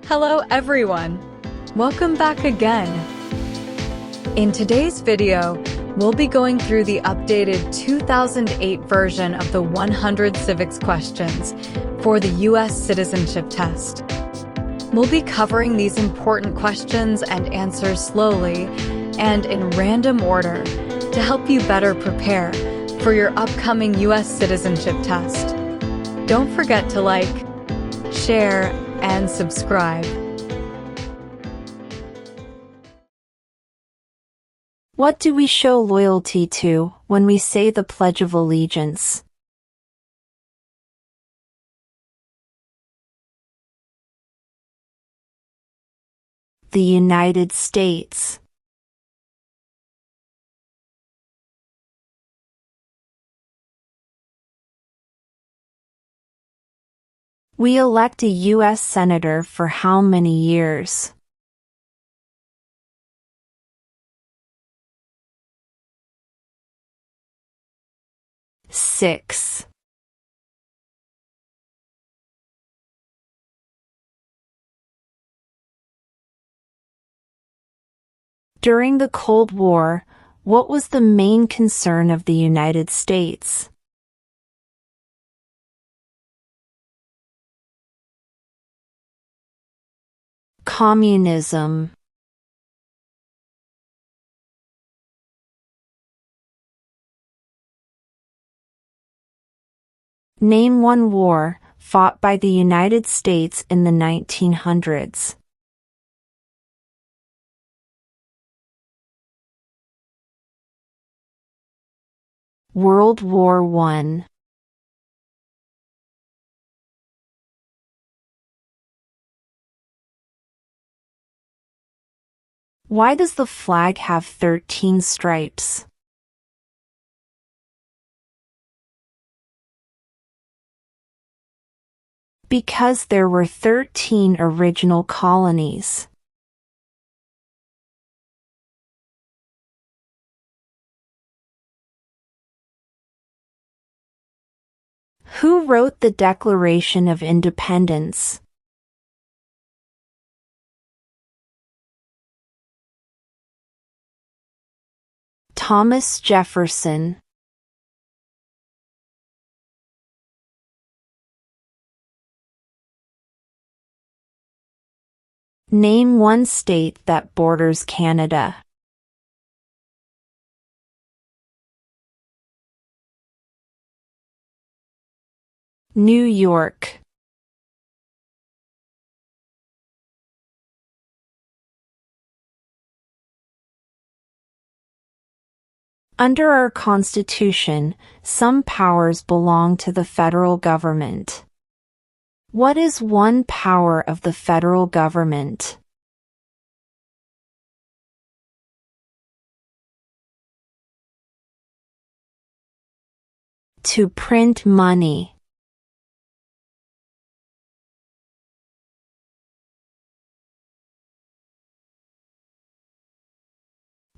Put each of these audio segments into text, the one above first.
Hello everyone! Welcome back again! In today's video, we'll be going through the updated 2008 version of the 100 civics questions for the U.S. Citizenship Test. We'll be covering these important questions and answers slowly and in random order to help you better prepare for your upcoming U.S. Citizenship Test. Don't forget to like, share, and subscribe. What do we show loyalty to when we say the Pledge of Allegiance? The United States. We elect a U.S. Senator for how many years? 6. During the Cold War, what was the main concern of the United States? Communism. Name one war fought by the United States in the 1900s. World War I. Why does the flag have 13 stripes? Because there were 13 original colonies. Who wrote the Declaration of Independence? Thomas Jefferson. Name one state that borders Canada. New York. Under our Constitution, some powers belong to the federal government. What is one power of the federal government? To print money.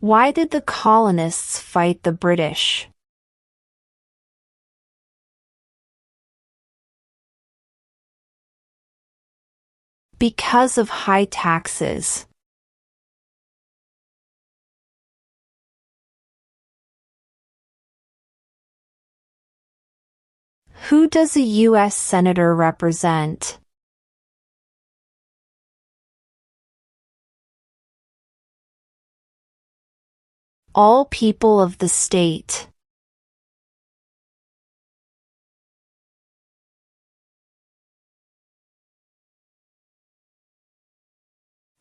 Why did the colonists fight the British? Because of high taxes. Who does a U.S. Senator represent? All people of the state.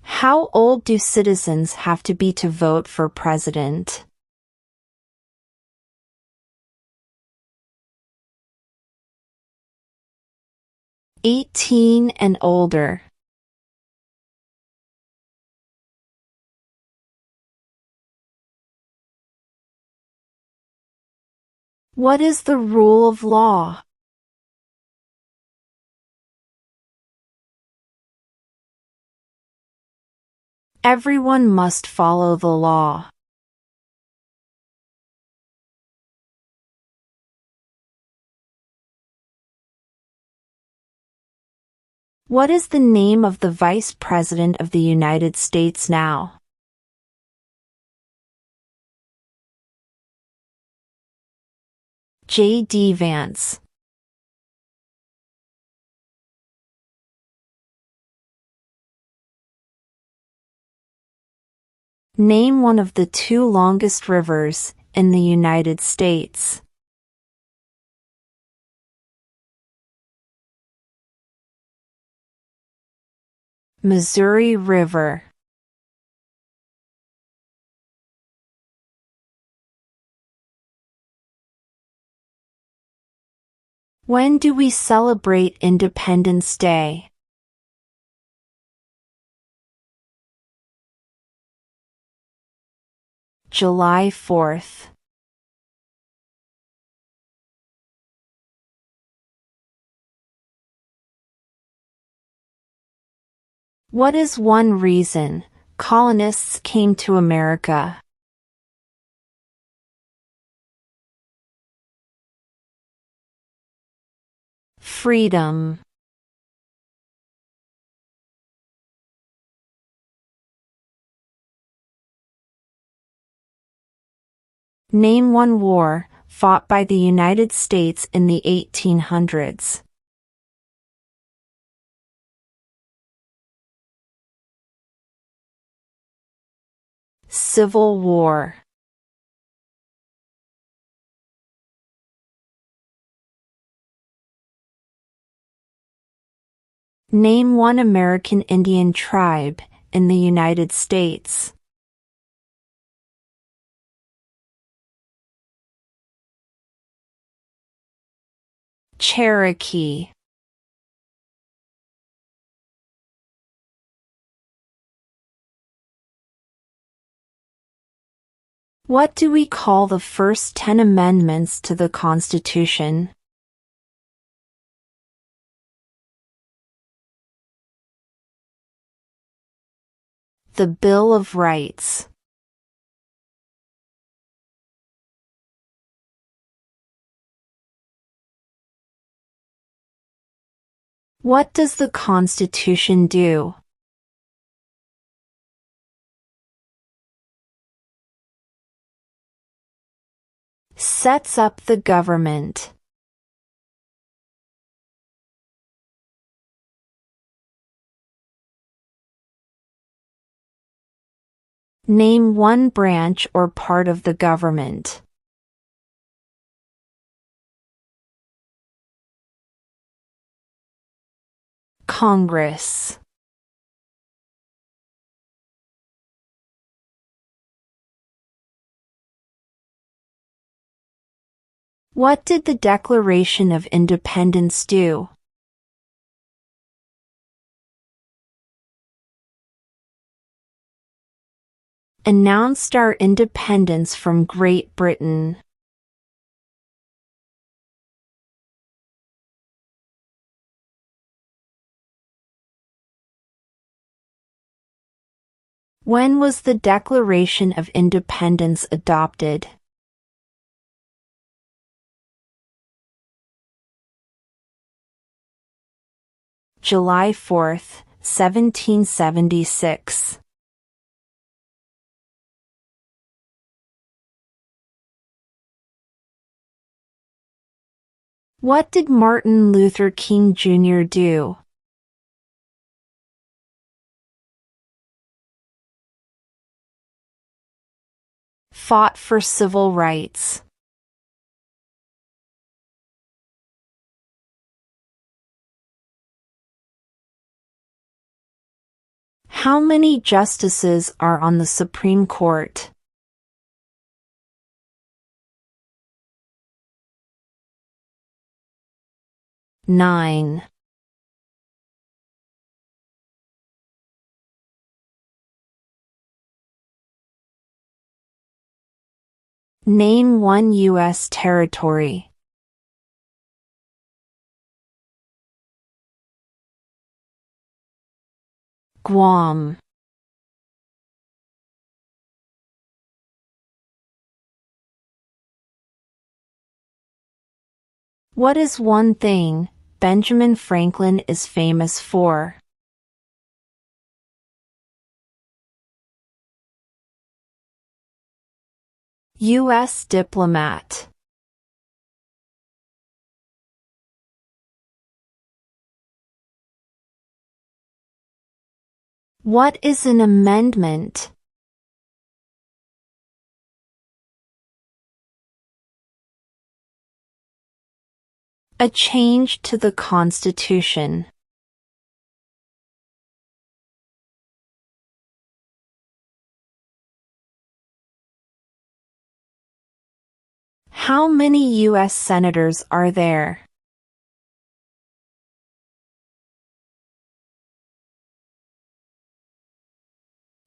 How old do citizens have to be to vote for president? 18 and older. What is the rule of law? Everyone must follow the law. What is the name of the Vice President of the United States now? J.D. Vance. Name one of the two longest rivers in the United States. Missouri River. When do we celebrate Independence Day? July 4th. What is one reason colonists came to America? Freedom. Name one war fought by the United States in the 1800s. Civil War. Name one American Indian tribe in the United States. Cherokee. What do we call the first 10 amendments to the Constitution? The Bill of Rights. What does the Constitution do? Sets up the government. Name one branch or part of the government. Congress. What did the Declaration of Independence do? Announced our independence from Great Britain. When was the Declaration of Independence adopted? July 4th, 1776. What did Martin Luther King Jr. do? Fought for civil rights. How many justices are on the Supreme Court? 9. Name one U.S. territory. Guam. What is one thing Benjamin Franklin is famous for? U.S. diplomat. What is an amendment? A change to the Constitution. How many U.S. senators are there?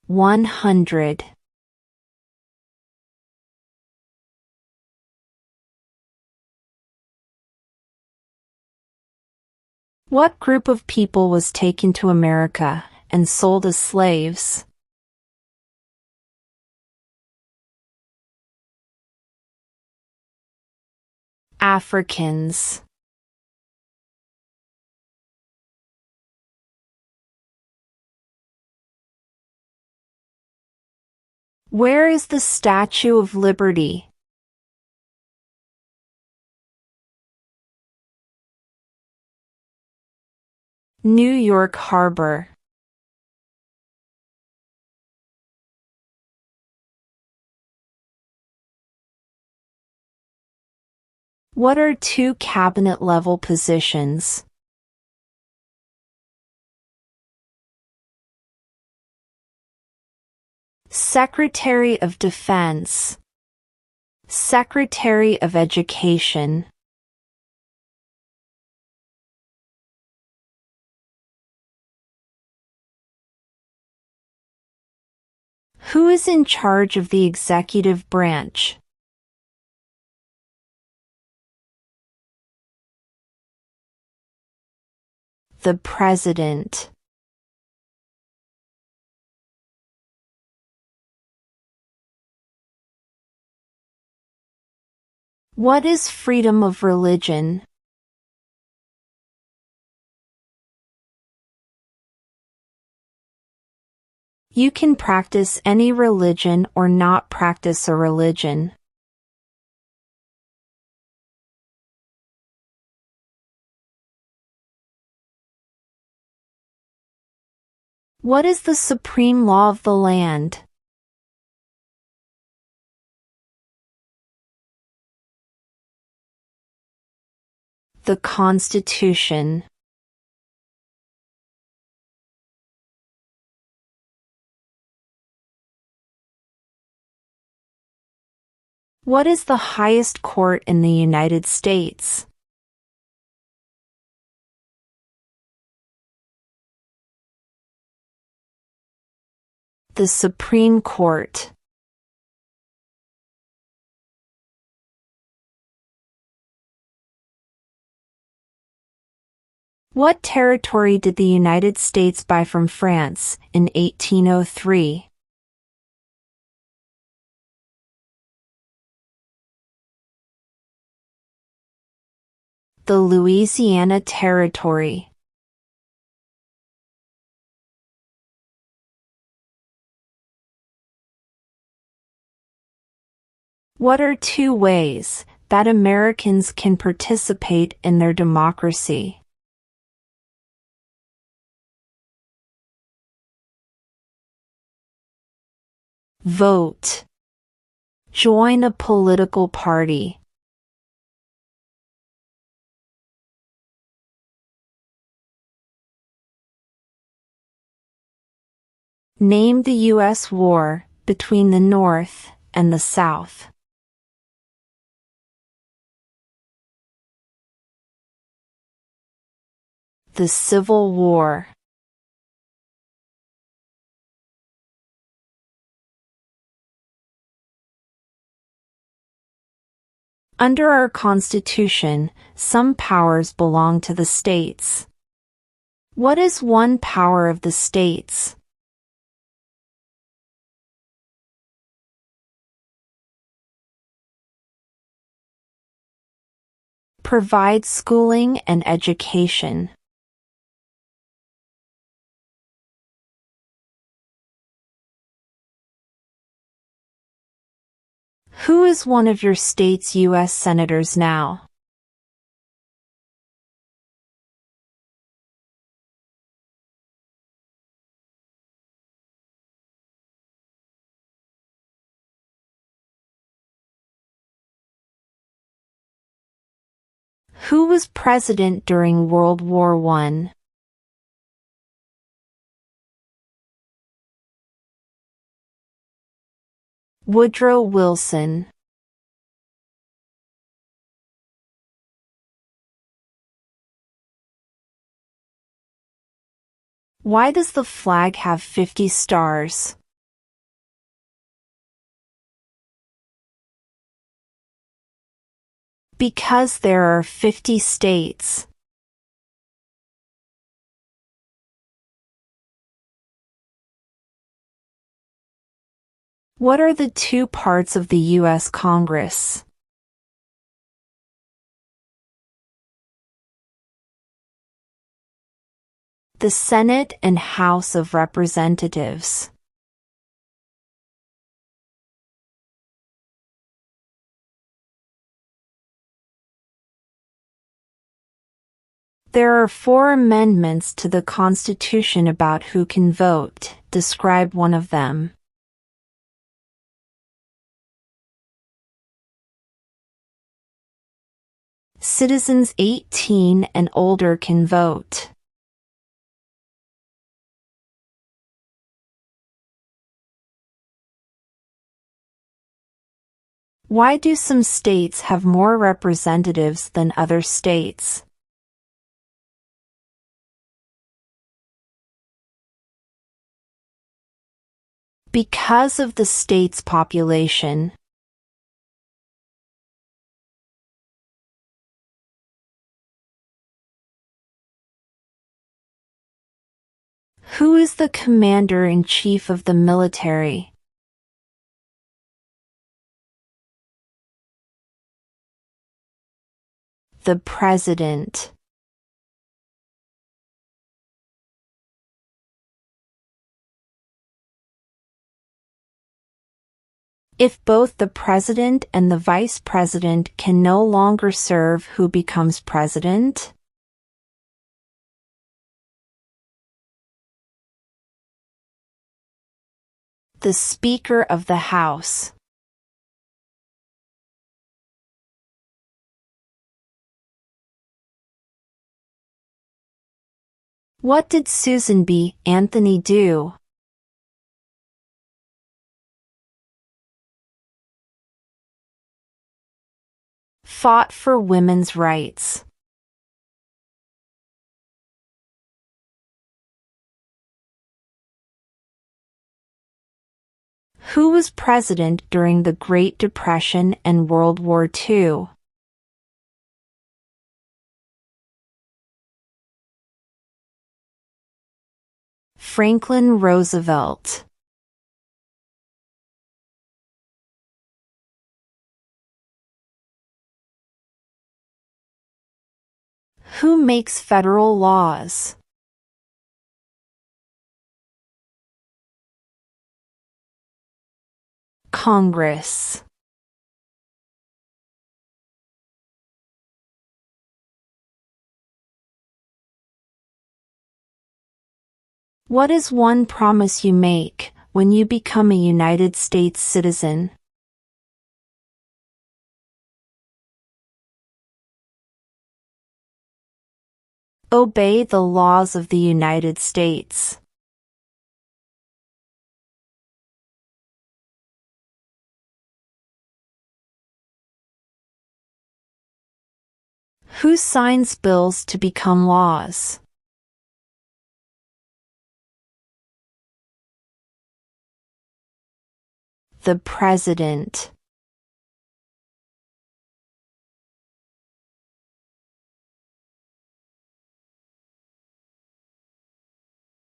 (100). What group of people was taken to America and sold as slaves? Africans. Where is the Statue of Liberty? New York Harbor. What are two cabinet-level positions? Secretary of Defense. Secretary of Education. Who is in charge of the executive branch? The President. What is freedom of religion? You can practice any religion or not practice a religion. What is the supreme law of the land? The Constitution. What is the highest court in the United States? The Supreme Court. What territory did the United States buy from France in 1803? The Louisiana Territory. What are two ways that Americans can participate in their democracy? Vote. Join a political party. Name the U.S. war between the North and the South. The Civil War. Under our Constitution, some powers belong to the states. What is one power of the states? Provide schooling and education. Who is one of your state's U.S. senators now? Who was president during World War I? Woodrow Wilson. Why does the flag have 50 stars? Because there are 50 states. What are the two parts of the U.S. Congress? The Senate and House of Representatives. There are 4 amendments to the Constitution about who can vote. Describe one of them. Citizens 18 and older can vote. Why do some states have more representatives than other states? Because of the state's population. Who is the commander-in-chief of the military? The president. If both the president and the vice president can no longer serve, who becomes president? The Speaker of the House. What did Susan B. Anthony do? Fought for women's rights. Who was president during the Great Depression and World War II? Franklin Roosevelt. Who makes federal laws? Congress. What is one promise you make when you become a United States citizen? Obey the laws of the United States. Who signs bills to become laws? The President.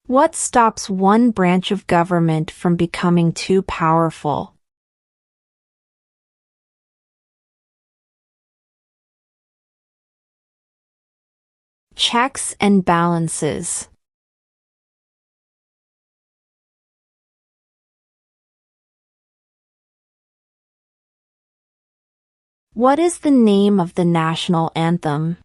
What stops one branch of government from becoming too powerful? Checks and balances. What is the name of the national anthem?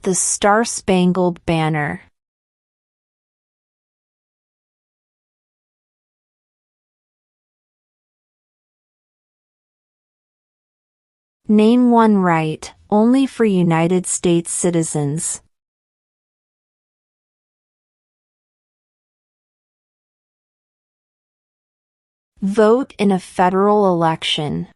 The Star-Spangled Banner. Name one right, only for United States citizens. Vote in a federal election.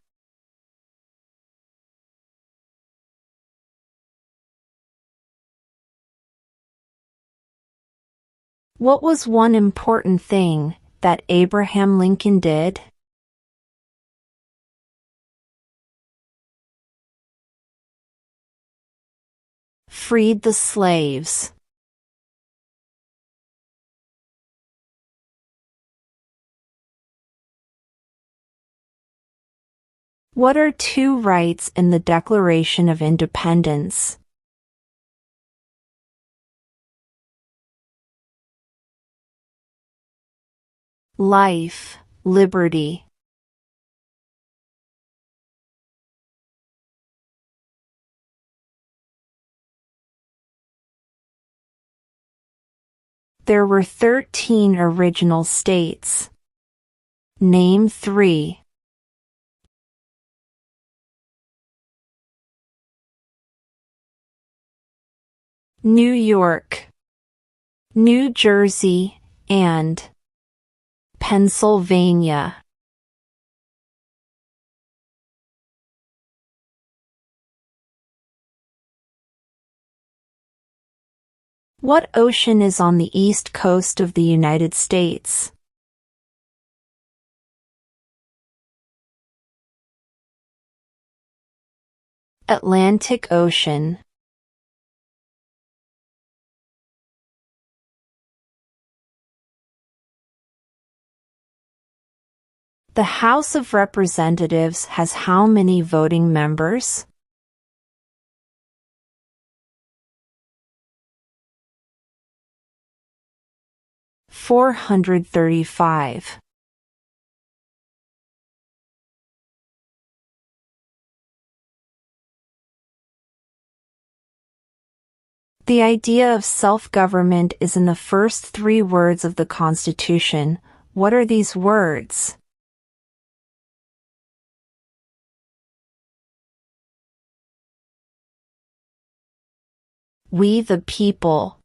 What was one important thing that Abraham Lincoln did? Freed the slaves. What are two rights in the Declaration of Independence? Life, liberty. There were 13 original states. Name 3. New York, New Jersey, and Pennsylvania. What ocean is on the east coast of the United States? Atlantic Ocean. The House of Representatives has how many voting members? $435. The idea of self-government is in the first 3 words of the Constitution. What are these words? We the people.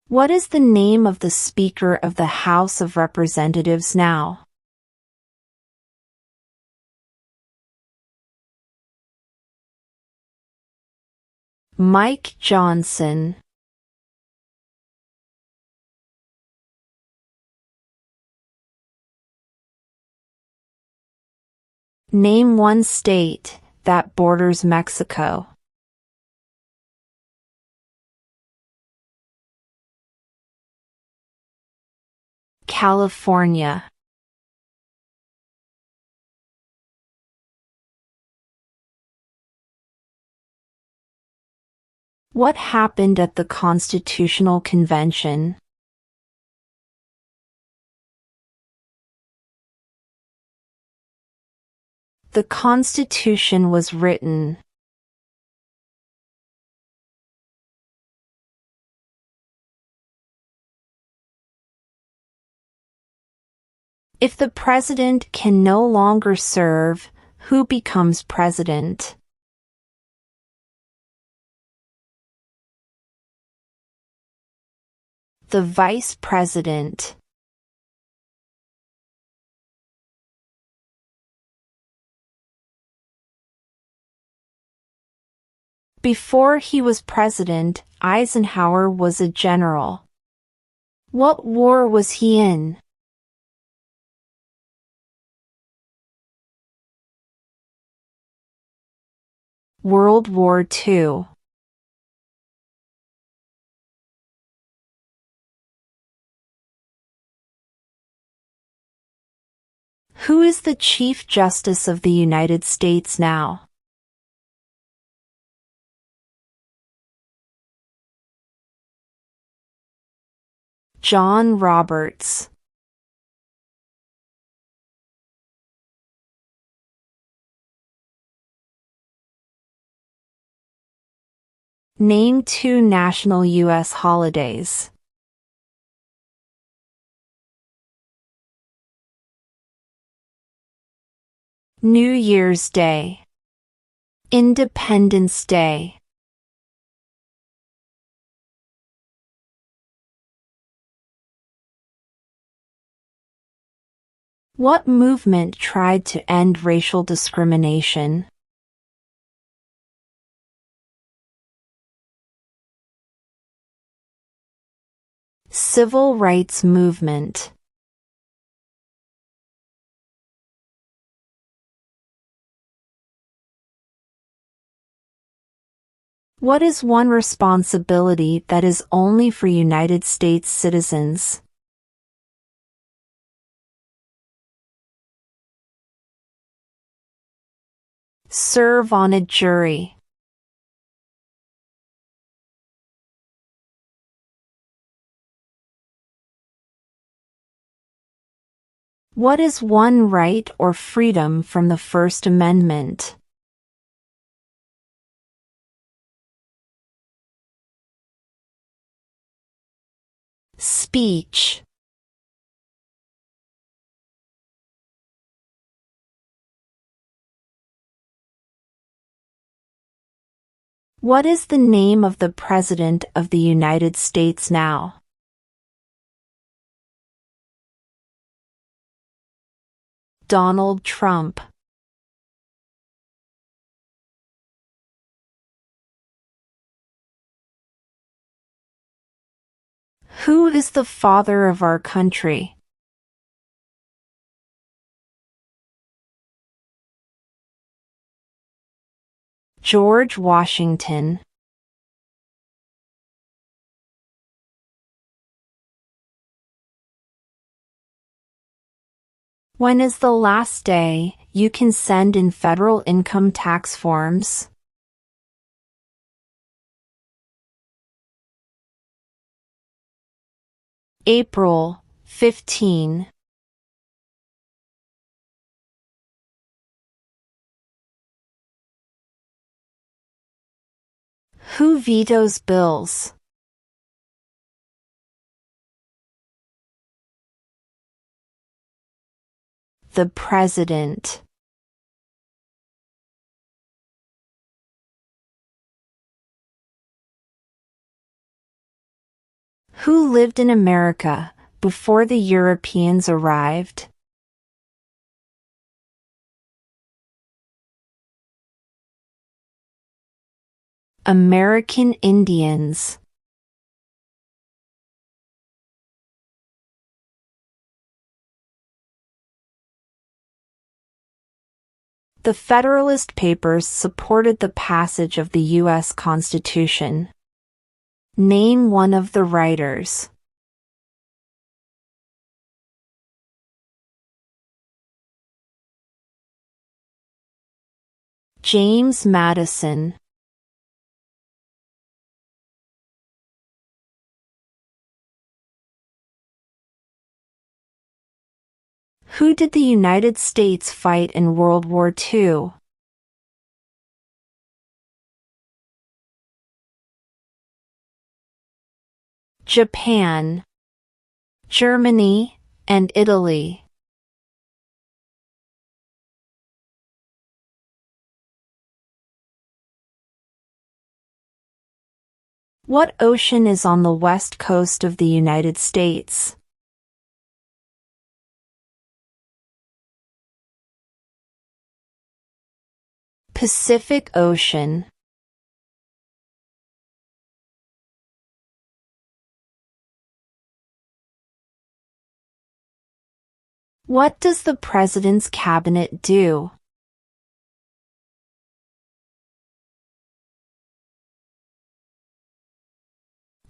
What is the name of the Speaker of the House of Representatives now? Mike Johnson. Name one state that borders Mexico. California. What happened at the Constitutional Convention? The Constitution was written. If the president can no longer serve, who becomes president? The vice president. Before he was president, Eisenhower was a general. What war was he in? World War II. Who is the Chief Justice of the United States now? John Roberts. Name 2 national U.S. holidays. New Year's Day. Independence Day. What movement tried to end racial discrimination? Civil rights movement. What is one responsibility that is only for United States citizens? Serve on a jury. What is one right or freedom from the First Amendment? Speech. What is the name of the President of the United States now? Donald Trump. Who is the father of our country? George Washington. When is the last day you can send in federal income tax forms? April 15. Who vetoes bills? The President. Who lived in America before the Europeans arrived? American Indians. The Federalist Papers supported the passage of the U.S. Constitution. Name one of the writers. James Madison. Who did the United States fight in World War II? Japan, Germany, and Italy. What ocean is on the west coast of the United States? Pacific Ocean. What does the President's Cabinet do?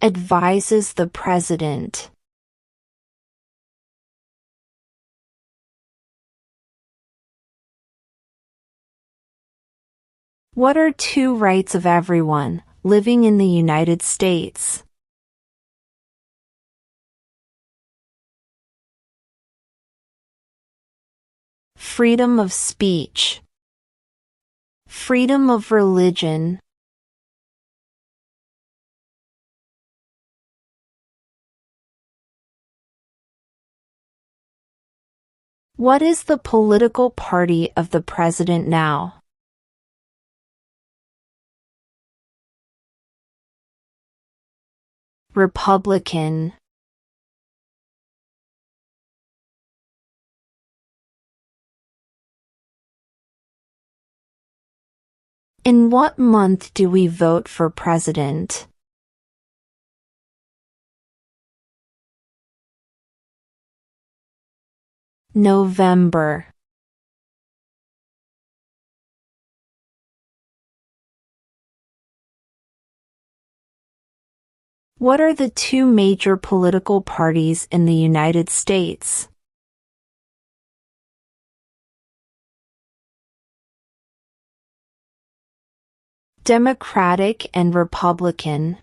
Advises the President. What are two rights of everyone living in the United States? Freedom of speech. Freedom of religion. What is the political party of the president now? Republican. In what month do we vote for president? November. What are the two major political parties in the United States? Democratic and Republican.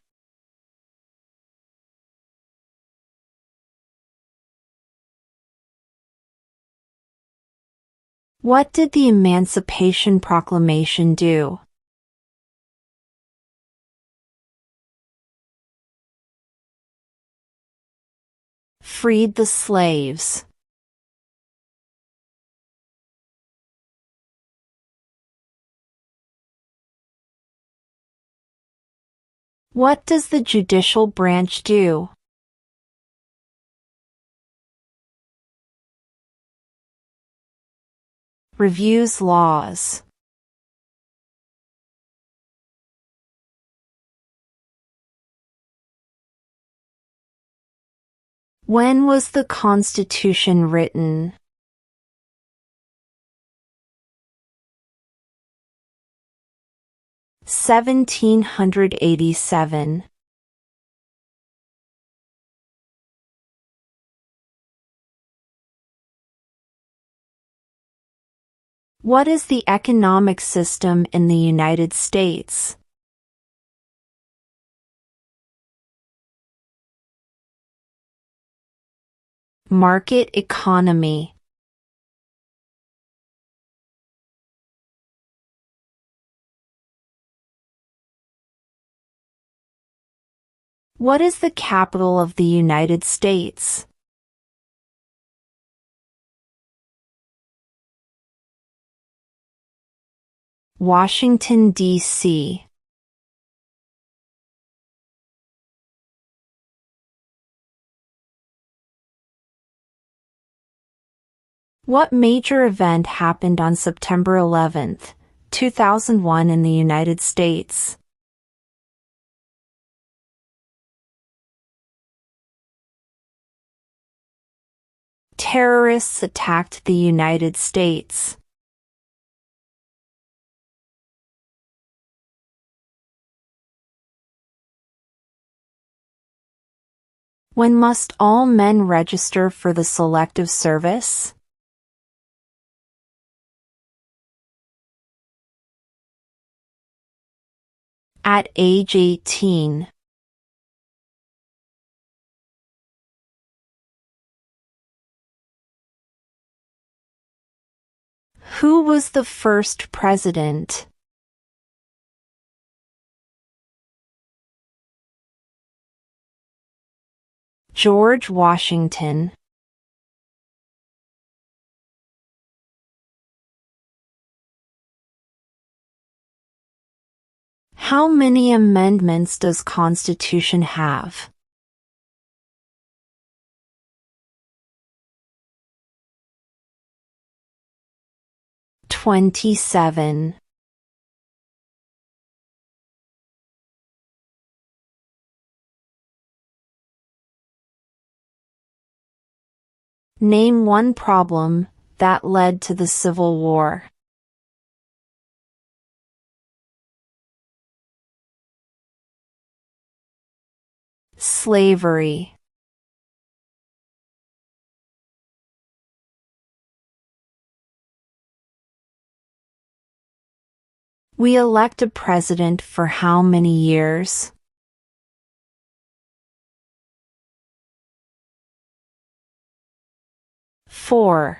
What did the Emancipation Proclamation do? Freed the slaves. What does the judicial branch do? Reviews laws. When was the Constitution written? (1787). What is the economic system in the United States? Market economy. What is the capital of the United States? Washington, D.C. What major event happened on September 11, 2001 in the United States? Terrorists attacked the United States. When must all men register for the Selective Service? At age 18. Who was the first president? George Washington. How many amendments does Constitution have? (27). Name one problem that led to the Civil War. Slavery. We elect a president for how many years? Four.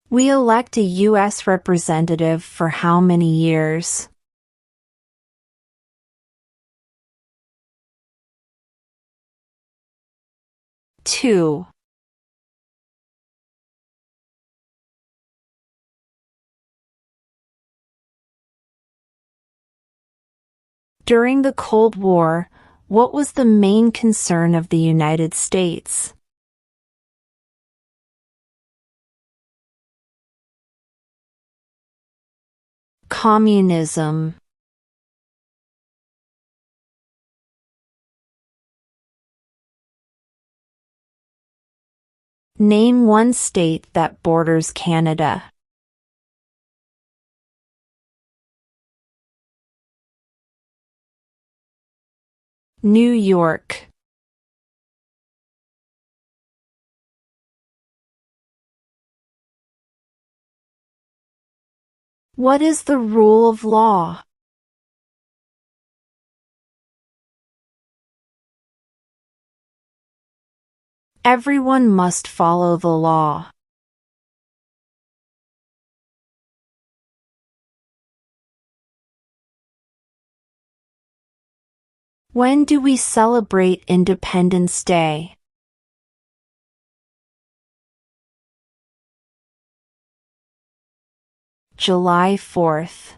We elect a U.S. representative for how many years? Two. During the Cold War, what was the main concern of the United States? Communism. Name one state that borders Canada. New York. What is the rule of law? Everyone must follow the law. When do we celebrate Independence Day? July 4th.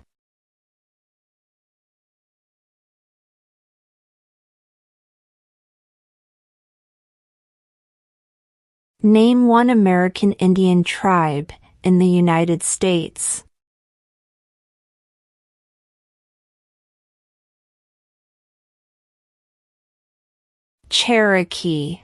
Name one American Indian tribe in the United States. Cherokee.